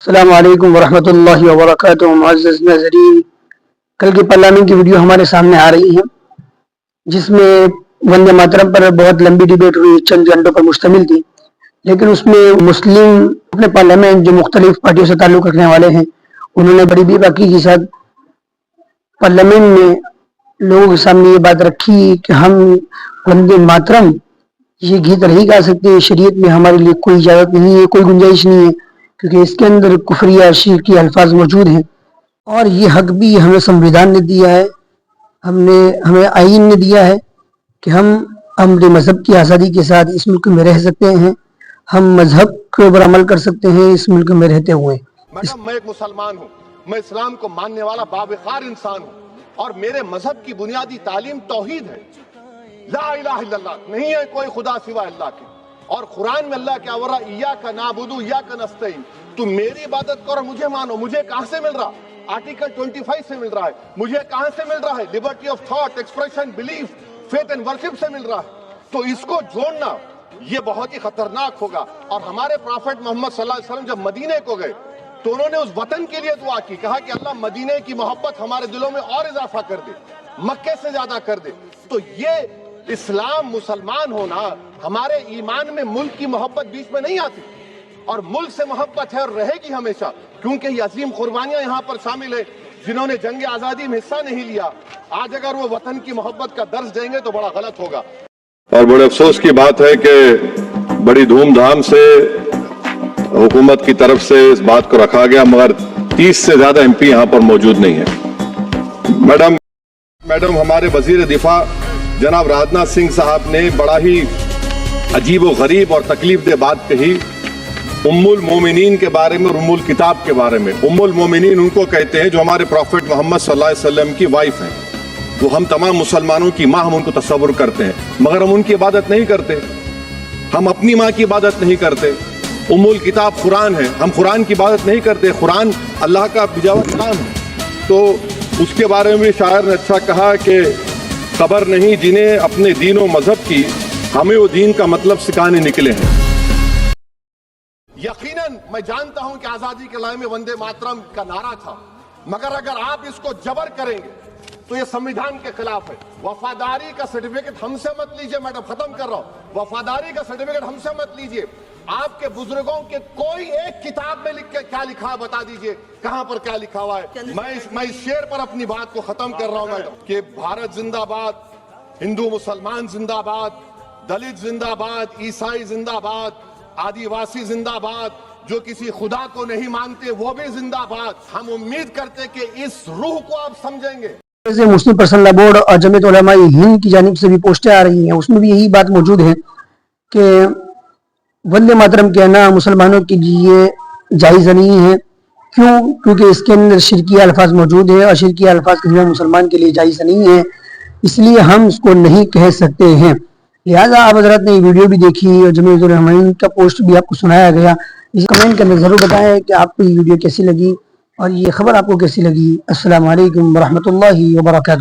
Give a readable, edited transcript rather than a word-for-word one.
السلام علیکم ورحمۃ اللہ وبرکاتہ۔ معزز ناظرین، کل کی پارلیمنٹ کی ویڈیو ہمارے سامنے آ رہی ہے جس میں وندے ماترم پر بہت لمبی ڈیبیٹ ہوئی، چند گھنٹوں پر مشتمل تھی، لیکن اس میں مسلم اپنے پارلیمنٹ جو مختلف پارٹیوں سے تعلق رکھنے والے ہیں انہوں نے بڑی بے باکی کے ساتھ پارلیمنٹ میں لوگوں کے سامنے یہ بات رکھی کہ ہم وندے ماترم یہ گیت نہیں گا سکتے، شریعت میں ہمارے لیے کوئی اجازت نہیں ہے، کوئی گنجائش نہیں ہے، کیونکہ اس کے اندر کفریہ شرکی الفاظ موجود ہیں، اور یہ حق بھی ہمیں سمویدھان نے دیا ہے، ہمیں آئین نے دیا ہے کہ ہم اپنے مذہب کی آزادی کے ساتھ اس ملک میں رہ سکتے ہیں، ہم مذہب کے اوپر عمل کر سکتے ہیں اس ملک میں رہتے ہوئے۔ میڈم، میں ایک مسلمان ہوں، میں اسلام کو ماننے والا باوقار انسان ہوں، اور میرے مذہب کی بنیادی تعلیم توحید ہے، لا الہ الا اللہ، نہیں ہے کوئی خدا سوا اللہ کے، اور قرآن میں اللہ کیا ورہ ایاک نعبد ایاک نستعین، تم میری عبادت کرو مجھے مانو۔ مجھے کہاں سے مل رہا؟ آرٹیکل 25 سے مل رہا ہے۔ مجھے کہاں سے مل رہا ہے؟ Liberty of thought, expression, belief, faith and worship سے مل رہا ہے۔ تو اس کو جوڑنا یہ بہت ہی خطرناک ہوگا۔ اور ہمارے پروفٹ محمد صلی اللہ علیہ وسلم جب مدینے کو گئے تو انہوں نے اس وطن کے لیے دعا کی، کہا کہ اللہ مدینے کی محبت ہمارے دلوں میں اور اضافہ کر دے، مکے سے زیادہ کر دے۔ تو یہ اسلام، مسلمان ہونا، ہمارے ایمان میں ملک کی محبت بیچ میں نہیں آتی، اور ملک سے محبت ہے اور رہے گی ہمیشہ، کیونکہ یہ عظیم قربانیاں یہاں پر شامل ہیں جنہوں نے جنگ آزادی میں حصہ نہیں لیا۔ آج اگر وہ وطن کی محبت کا درس دیں گے تو بڑا غلط ہوگا۔ اور بڑے افسوس کی بات ہے کہ بڑی دھوم دھام سے حکومت کی طرف سے اس بات کو رکھا گیا، مگر 30 سے زیادہ ایم پی یہاں پر موجود نہیں ہیں۔ میڈم ہمارے وزیر دفاع جناب راجناتھ سنگھ صاحب نے بڑا ہی عجیب و غریب اور تکلیف دہ بات کہی ام المومنین کے بارے میں اور ام الکتاب کے بارے میں۔ ام المومنین ان کو کہتے ہیں جو ہمارے پروفٹ محمد صلی اللہ علیہ وسلم کی وائف ہیں، وہ ہم تمام مسلمانوں کی ماں، ہم ان کو تصور کرتے ہیں، مگر ہم ان کی عبادت نہیں کرتے، ہم اپنی ماں کی عبادت نہیں کرتے۔ ام الکتاب قرآن ہے، ہم قرآن کی عبادت نہیں کرتے، قرآن اللہ کا بھیجا ہوا کلام ہے۔ تو اس کے بارے میں شاعر نے اچھا کہا کہ خبر نہیں جنہیں اپنے دین و مذہب کی، ہمیں وہ دین کا مطلب سکھانے نکلے ہیں۔ یقیناً میں جانتا ہوں کہ آزادی کے لڑائی میں وندے ماترم کا نعرہ تھا، مگر اگر آپ اس کو جبر کریں گے تو یہ سمویدھان کے خلاف ہے۔ وفاداری کا سرٹیفکیٹ ہم سے مت لیجئے، میڈم ختم کر رہا ہوں، وفاداری کا سرٹیفکیٹ ہم سے مت لیجئے۔ آپ کے بزرگوں کے کوئی ایک کتاب میں لکھ کے کیا لکھا ہے بتا دیجئے، کہاں پر کیا لکھا ہوا ہے۔ میں اس شعر پر اپنی بات کو ختم کر رہا ہوں میڈم، کہ بھارت زندہ باد، ہندو مسلمان زندہ باد، دلت زندہ باد، عیسائی زندہ باد، آدیواسی زندہ باد، جو کسی خدا کو نہیں مانتے وہ بھی زندہ باد۔ ہم امید کرتے کہ اس روح کو آپ سمجھیں گے۔ مسلم پرسنل لا بورڈ اور جمعیت علماء ہند کی جانب سے بھی پوسٹیں آ رہی ہیں، اس میں بھی یہی بات موجود ہے کہ وندے ماترم کہنا مسلمانوں کے لیے جائز نہیں ہے۔ کیونکہ اس کے اندر شرکی الفاظ موجود ہیں، اور شرکی الفاظ کسی مسلمان کے لیے جائز نہیں ہے، اس لیے ہم اس کو نہیں کہہ سکتے ہیں۔ لہٰذا آپ حضرات نے یہ ویڈیو بھی دیکھی اور جمعیت علماء کا پوسٹ بھی آپ کو سنایا گیا، اس کمنٹ کے اندر ضرور بتائیں کہ آپ کو یہ ویڈیو کیسی لگی اور یہ خبر آپ کو کیسی لگی۔ السلام علیکم ورحمۃ اللہ وبرکاتہ۔